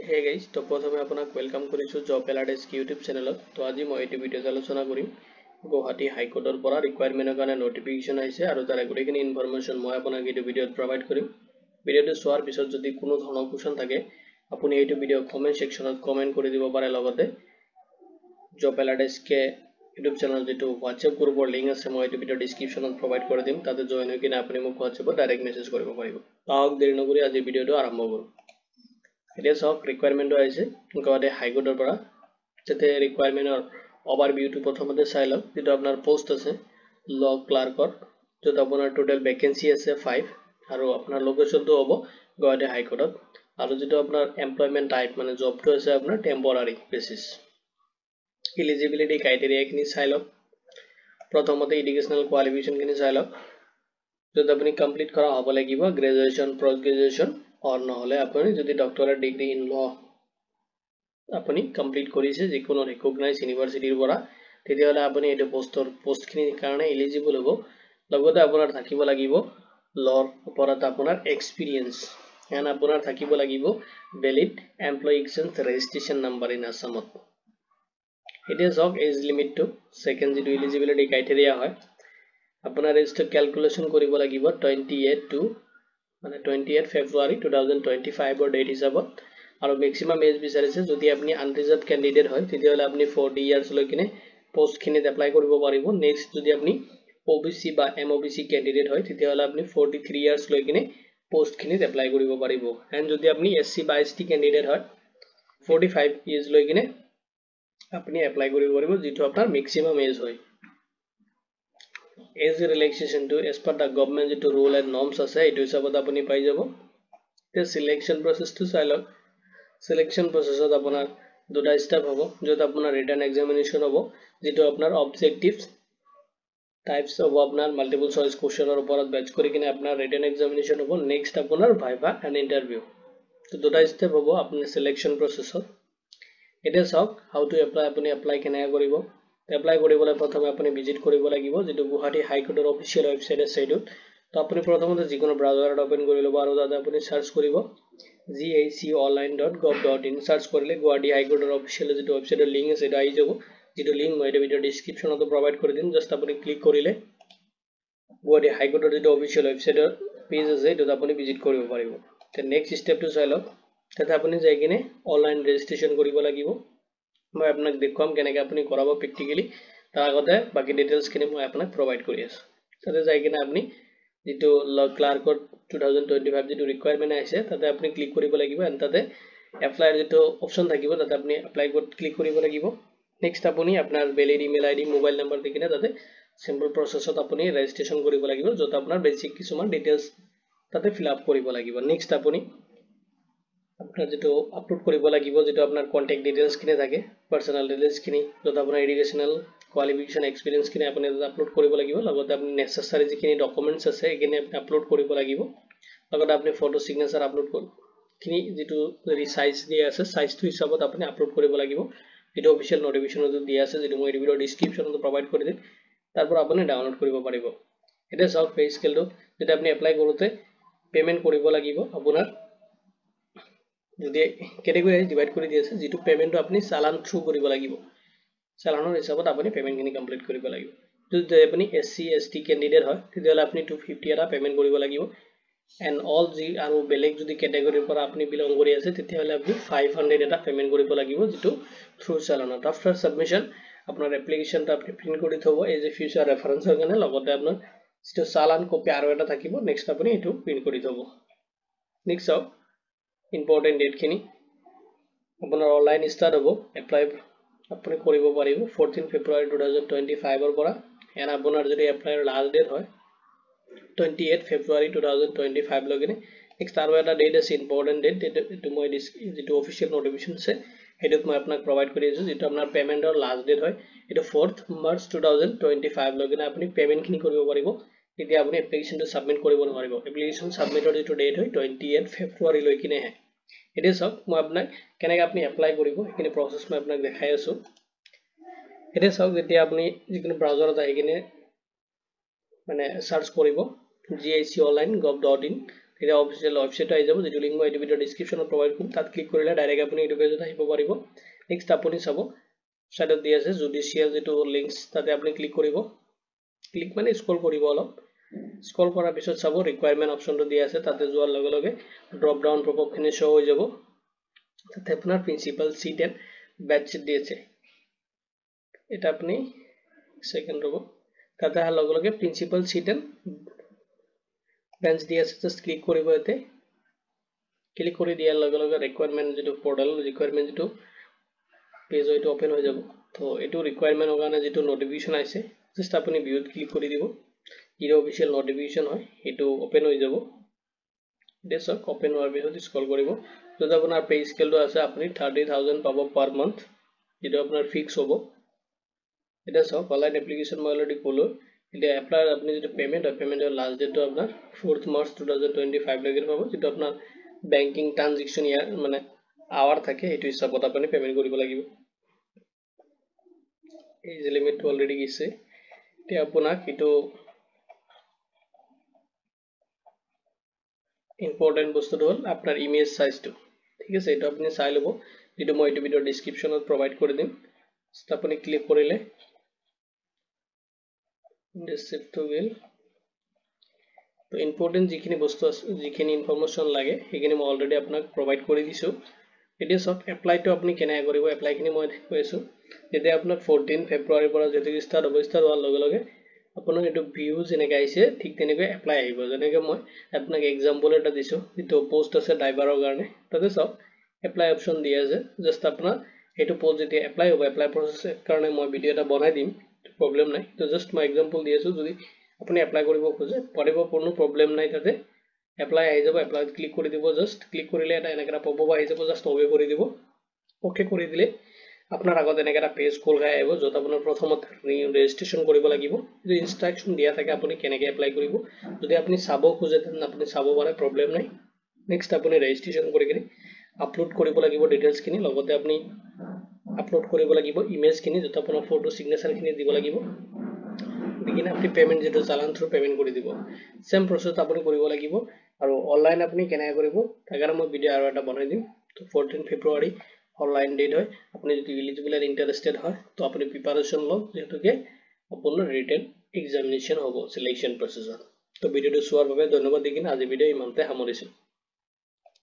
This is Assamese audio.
Hey guys, তো প্ৰথমে আপোনাক ওয়েলকাম কৰিছো জব এলাৰ্ট ইউটিউব চেনেলত। তো আজি মই এই ভিডিঅ'ত আলোচনা কৰিম গুৱাহাটী হাইকোৰ্টৰ পৰা ৰিকুৱায়াৰমেন্টৰ কাৰণে নটিফিকেশন আহিছে আৰু তাৰ গোটেইখিনি ইনফৰমেশন মই আপোনাক এই ভিডিঅ'ত প্ৰভাইড কৰিম। ভিডিঅ'টো চোৱাৰ পিছত যদি কোনো ধৰণৰ কোৱেশ্চন থাকে আপুনি এই ভিডিঅ' কমেন্ট সেকশনত কমেন্ট কৰি দিব পাৰে। লগতে জব এলাৰ্ট কে ইউটিউব চেনেল যেটো WhatsApp গ্ৰুপৰ লিংক আছে মই এই ভিডিঅ' ডেসক্ৰিপশনত প্ৰভাইড কৰি দিম। তাতে জয়েন হৈ কিনে আপুনি মোক WhatsAppত ডাইৰেক্ট মেসেজ কৰিব পাৰিব। তাওক দেৰি নকৰি আজি ভিডিঅ'টো আৰম্ভ কৰোঁ। It is of requirement আছে গুৱাহাটী হাইকোৰ্টৰ পৰা যেতে ৰিকুৱায়াৰমেন্টৰ ওভাৰভিউটো প্ৰথমতে চাই লওক। যেটো আপোনাৰ পোষ্ট আছে ল ক্লাৰ্কৰ, যত আপোনাৰ টোটাল ভ্যাকেন্সি আছে 5 আৰু আপোনাৰ লোকেশনটো হ'ব গুৱাহাটী হাইকোৰ্টত। আৰু যেটো আপোনাৰ এমপ্লয়মেন্ট টাইপ মানে জবটো আছে আপোনাৰ টেম্পৰাৰি বেসিস। এলিজিবিলিটি ক্ৰাইটেৰিয়া খিনি চাই লওক। প্ৰথমতে এডুকেশনাল কোৱালিফিকেশন খিনি চাই লওক। যত আপুনি কমপ্লিট কৰা হ'ব লাগিব গ্ৰেজুৱেচন পোষ্ট গ্ৰেজুৱেচন और নহলে আপুনি যদি ডক্টৰেট ডিগ্ৰী ইন ল আপুনি কমপ্লিট কৰিছে যিকোনো ৰিকগনাইজ ইউনিভাৰ্সিটিৰ পৰা তেতিয়াহলে আপুনি এই পোষ্টখিনিৰ কাৰণে এলিজিবল হ'ব। লগতে আপোনাৰ থাকিব লাগিব লৰ ওপৰত আপোনাৰ এক্সপেৰিয়েন্স এন্ড আপোনাৰ থাকিব লাগিব valid employee exchange registration number in আসামত। এতিয়া job age limit to second যেটো এলিজিবিলিটি ক্ৰাইটেৰিয়া হয় আপোনাৰ ৰেজিষ্টাৰ ক্যালকুলেশন কৰিব লাগিব 28 ফেব্ৰুৱাৰী 2025 অৰ ডেট হিচাপত আৰু ম্যাক্সিমাম এজ বিচাৰিছে। যদি আপুনি আনৰিজাৰ্ভড ক্যান্ডিডেট হয় তেতিয়াহলে আপুনি 40 ইয়াৰ্স লৈ কিনে পোষ্টখিনিত এপ্লাই কৰিব পাৰিব। নেক্সট যদি আপুনি OBC বা MOBC ক্যান্ডিডেট হয় তেতিয়াহলে আপুনি 43 ইয়াৰ্স লৈ কিনে পোষ্টখিনিত এপ্লাই কৰিব পাৰিব। এন্ড যদি আপুনি SC বা ST ক্যান্ডিডেট হয় 45 ইয়াৰ্স লৈ কিনে আপুনি এপ্লাই কৰিব পাৰিব, যেটো আপোনাৰ ম্যাক্সিমাম এজ হয়। Age relaxation to as per the government যেটো rule and norms আছে এটো হিচাপত আপুনি পাই যাব। তে সিলেকশন প্ৰসেসটো চাই লওক। সিলেকশন প্ৰসেসত আপোনাৰ দুটা স্টেপ হ'ব, যত আপোনাৰ ৰিটেন এক্সামিনেশন হ'ব, যেটো আপোনাৰ অবজেক্টিভস টাইপস হ'ব আপোনাৰ মাল্টিপল চয়েস কোৱেশ্চনৰ ওপৰত বেচ কৰি কিনে আপোনাৰ ৰিটেন এক্সামিনেশন হ'ব। নেক্সট আপোনাৰ ভাইভা এন্ড ইন্টাৰভিউ। তো দুটা স্টেপ হ'ব আপোনাৰ সিলেকশন প্ৰসেসত। এটা চাওক হাউ টু এপ্লাই, আপুনি এপ্লাই কেনেকৈ কৰিব। এপ্লাই কৰিবলৈ প্ৰথমে আপুনি ভিজিট কৰিব লাগিব যেটো গুৱাহাটী হাইকোৰ্টৰ অফিচিয়েল ওয়েবসাইট আছে এইটো। তো আপুনি প্ৰথমতে যিকোনো ব্ৰাউজাৰত ওপেন কৰি ল'ব আৰু তাতে আপুনি সাৰ্চ কৰিব gaconline.gov.in সাৰ্চ কৰিলে গুৱাহাটী হাইকোৰ্টৰ অফিচিয়েল যেটো ওয়েবসাইটৰ লিংক আছে এটা আহি যাব, যেটো লিংক মই এই ভিডিঅ ডেসক্ৰিপশনত প্ৰভাইড কৰি দিম। জাস্ট আপুনি ক্লিক কৰিলে গুৱাহাটী হাইকোৰ্টৰ যেটো অফিচিয়েল ওয়েবসাইটৰ পেজ আছে এটাত আপুনি ভিজিট কৰিব পাৰিব। তে নেক্সট স্টেপটো চাই লওক। তাতে আপুনি যাই কিনে অনলাইন ৰেজিষ্ট্ৰেচন কৰিব লাগিব। মই আপোনাক দেখুৱাম কেনেকৈ আপুনি কৰাব প্ৰ্যাকটিক্যালি। তাৰ আগতে বাকি ডিটেইলছ খিনি মই আপোনাক প্ৰভাইড কৰি আছো। তাতে যাই কিনে আপুনি যেটো ল ক্লাৰ্কৰ 2025 যেটো ৰিকুৱায়াৰমেন্ট আছে তাতে আপুনি ক্লিক কৰিব লাগিব। এন্ড তাতে এপ্লাইৰ যেটো অপচন থাকিব তাতে আপুনি এপ্লাই কোড ক্লিক কৰিব লাগিব। নেক্সট আপুনি আপোনাৰ valid email ID mobile number দি কিনে তাতে সিম্পল প্ৰসেসত আপুনি ৰেজিষ্ট্ৰেচন কৰিব লাগিব, যত আপোনাৰ বেসিক কিছুমান ডিটেইলছ তাতে ফিল আপ কৰিব লাগিব। নেক্সট আপুনি আপোনাৰ যেটো আপলোড কৰিব লাগিব, যেটো আপোনাৰ কন্টাক্ট ডিটেইলছ খিনি থাকে পাৰ্সোনাল ডিটেইলছ খিনি, যত আপোনাৰ এডুকেশনাল কোৱালিফিকেশন এক্সপেৰিয়েন্স খিনি আপুনি আপলোড কৰিব লাগিব। লগতে আপুনি নেসেসাৰী যিখিনি ডকুমেন্টছ আছে এখিনি আপুনি আপলোড কৰিব লাগিব। লগতে আপুনি ফটো সিগনেচাৰ আপলোড খিনি যেটো সাইজ দিয়া আছে সাইজটো হিচাপত আপুনি আপলোড কৰিব লাগিব। যেটো অফিচিয়েল নটিফিকেশনত দিয়া আছে, যেটো মই এই ভিডিঅ ডেসক্ৰিপশনত প্ৰভাইড কৰি দিম, তাৰ পৰা আপুনি ডাউনলোড কৰিব পাৰিব। এটা চাওক পে স্কেলটো, যেটা আপুনি এপ্লাই কৰোতে পেমেন্ট কৰিব লাগিব। আপোনাৰ যদি ক্যাটেগৰি ডিভাইড কৰি দিয়া আছে, যেটো পেমেন্টটো আপুনি চালান থ্ৰু কৰিব লাগিব। চালানৰ হিচাপত আপুনি পেমেন্টখিনি কমপ্লিট কৰিব লাগিব। যদি আপুনি SC ST ক্যান্ডিডেট হয় তেতিয়াহলে আপুনি 250 এটা পেমেন্ট কৰিব লাগিব। এন্ড অল জি আৰু বেলেগ যদি ক্যাটেগৰিৰ পৰা আপুনি বিলং কৰি আছে তেতিয়াহলে আপুনি 500 এটা পেমেন্ট কৰিব লাগিব, যেটো থ্ৰু চালানত। আফটাৰ সাবমিশন আপোনাৰ এপ্লিকেশনটো আপুনি প্ৰিন্ট কৰি থব এজ এ ফিউচাৰ ৰেফাৰেন্সৰ কাৰণে। লগতে আপোনাৰ যেটো চালান কপি আৰু এটা থাকিব, নেক্সট আপুনি এটো প্ৰিন্ট কৰি থব। নেক্সট চাওক ইম্পৰ্টেন্ট ডেট খিনি আপোনাৰ অনলাইন স্টাৰ্ট হ'ব। এপ্লাই আপুনি কৰিব পাৰিব 14 ফেব্ৰুৱাৰী 2025 অৰ পৰা। এন্ড আপোনাৰ যদি এপ্লাইৰ লাষ্ট ডেট হয় 28 ফেব্ৰুৱাৰী 2025 লগিনে। নেক্সট আৰু এটা ডেট আছে ইম্পৰ্টেন্ট ডেট, এটো মই যেটো অফিচিয়েল নটিফিকেশন আছে হেতুত মই আপোনাক প্ৰভাইড কৰি আছো, যেটো আপোনাৰ পেমেন্টৰ লাষ্ট ডেট হয় এটো 4 মাৰ্চ 2025 লগিনে আপুনি পেমেন্ট খিনি কৰিব পাৰিব। তেতিয়া আপুনি এপ্লিকেশনটো সাবমিট কৰিব নোৱাৰিব। এপ্লিকেশন সাবমিটৰ যেটো ডেট হয় 28 ফেব্ৰুৱাৰী লৈকিনে হে। এটা চাওক মই আপোনাক কেনেকৈ আপুনি এপ্লাই কৰিব এইখিনি প্ৰসেস মই আপোনাক দেখাই আছো। এটা চাওক যেতিয়া আপুনি যিকোনো ব্ৰাউজাৰত আহি কিনে মানে সাৰ্চ কৰিব gaconline.gov.in তেতিয়া অফিচিয়েল ৱেবছাইট আহি যাব যেটো লিংক মই এই ভিডিও ডেসক্ৰিপচনত প্ৰভাইড কৰিম তাত ক্লিক কৰিলে ডাইৰেক্ট আপুনি এই পেজত আহিব পাৰিব নেক্সট আপুনি চাব সাইডত দি আছে জুডিশিয়াল যেটো লিংকস তাতে আপুনি ক্লিক কৰিব ক্লিক মানে স্ক্ৰল কৰিব অলপ স্ক্ৰল কৰাৰ পিছত চাব ৰিকোয়াৰমেন্ট অপচনটো দি আছে তাতে যোৱাৰ লগে লগে ড্ৰপ ডাউন পপআপ খিনি শো হৈ যাব তাতে আপোনাৰ principal seat and batch seat দি আছে এটা আপনি সেকেন্ড ৰব তাতে লগে লগে প্ৰিন্সিপাল সিট এন্ড বেঞ্চ দি আছে জাস্ট ক্লিক কৰিব এতে ক্লিক কৰি দিয়াৰ লগে লগে ৰিকোয়াৰমেন্ট যেটো পোৰ্টাল ৰিকোয়াৰমেন্ট যেটো পেজ হয়তো ওপেন হৈ যাব তো এটো ৰিকোয়াৰমেন্টৰ কাৰণে যেটো নোটিফিকেশন আছে জাস্ট আপুনি ভিউত ক্লিক কৰি দিব ইৰ অফিশিয়াল নোটিফিকেশন হয় এটো ওপেন হৈ যাব দেশক ওপেন হোৱাৰ পিছত স্ক্ৰল কৰিব যদি আপোনাৰ পে স্কেলটো আছে আপুনি 30000 পাব পাৰ মান্থ যেটো আপোনাৰ ফিক্স হ'ব এটা সব অনলাইন এপ্লিকেশন মই অলৰেডি কলো এটা এপ্লাই আপনি যেটো পেমেন্টের লাস্ট ডেটটো আপনার 4th মার্চ 2025 লৈকে পাব যেটো আপনার ব্যাংকিং ট্রানজাকশন ইয়ার মানে আওয়ার থাকে এটো হিসাবত আপনি পেমেন্ট কৰিব লাগিব এই যে লিমিটটো অলৰেডি গিছে তে আপোনাক এটো ইম্পর্টেন্ট বস্তুটো হল আপনার ইমেজ সাইজটো ঠিক আছে এটা আপনি চাই লব যেটো মই এই ভিডিও ডেসক্ৰিপচনত প্ৰভাইড কৰি দিম আপনি ক্লিক কৰিলে ডিসক্ৰিপটো উইল তো ইম্পৰ্টেন্ট যিখিনি বস্তু আছে যিখিনি ইনফৰমেশন লাগে সেইখিনি মই অলৰেডি আপোনাক প্ৰভাইড কৰি দিছো এতিয়া সব এপ্লাইটো আপুনি কেনে কৰিব এপ্লাইখিনি মই কৈছো যেতিয়া আপোনাৰ 14 ফেব্ৰুৱাৰীৰ পৰা যেটো ষ্টাৰ্ট হ'ব ষ্টাৰ্ট হোৱাৰ লগে লগে আপোনাৰ এটো ভিউ যেনেকৈ আহিছে ঠিক তেনেকৈ এপ্লাই আহিব যেনেকৈ মই আপোনাক এক্সাম্পল এটা দিছো যেটো পোষ্ট আছে ড্ৰাইভাৰৰ কাৰণে তাতে সব এপ্লাই অপচন দি আছে জাস্ট আপোনাৰ এটো পোষ্ট যেতিয়া এপ্লাই হ'ব এপ্লাই প্ৰসেস কাৰণে মই ভিডিও এটা বনাই দিম প্ৰবলেম নাই তো জাস্ট মই এক্সাম্পল দি আছো যদি আপুনি এপ্লাই কৰিব খোজে পাৰিব কোনো প্ৰবলেম নাই তাতে এপ্লাই আহি যাব এপ্লাইত ক্লিক কৰি দিব জাস্ট ক্লিক কৰিলে এটা এনেকা পপআপ আহি যাব জাস্ট ওকে কৰি দিব ওকে কৰি দিলে আপনাৰ আগত এনেকা এটা পেজ খোল খাই আহিব যত আপোনাৰ প্ৰথমত ৰেজিষ্ট্ৰেচন কৰিব লাগিব যে ইনস্ট্ৰাকশন দিয়া থাকে আপুনি কেনেকৈ এপ্লাই কৰিব যদি আপুনি চাব খোজে তেন আপুনি চাব পাৰে প্ৰবলেম নাই নেক্সট আপুনি ৰেজিষ্ট্ৰেচন কৰি কিনে আপলোড কৰিব লাগিব ডিটেইলছ খিনি লগতে আপুনি আপলোড কৰিব লাগিব ইমেজ খিনি যত আপোনাৰ ফটো সিগনেচাৰ খিনি দিব লাগিব দিকিনে আপনি পেমেন্ট যেটো চালান থ্ৰু পেমেন্ট কৰি দিব সেম প্ৰসেস আপুনি কৰিব লাগিব আৰু অনলাইন আপুনি কেনেকৈ কৰিব তাকাৰে মই ভিডিও আৰু এটা বনাই দিম তো 14 ফেব্ৰুৱাৰী অনলাইন ডেট হয় আপনি যদি এলিজিবল আৰ ইন্টাৰেস্টেড হয় তো আপনি প্ৰিপাৰেশন লওক যেহেতুকে আপোনাৰ ৰিটেন এক্সামিনেশন হ'ব সিলেকশন প্ৰসেসত তো ভিডিওটো চোৱাৰ বাবে ধন্যবাদ দিকিনে আজি ভিডিও ইমানতে সামৰিছো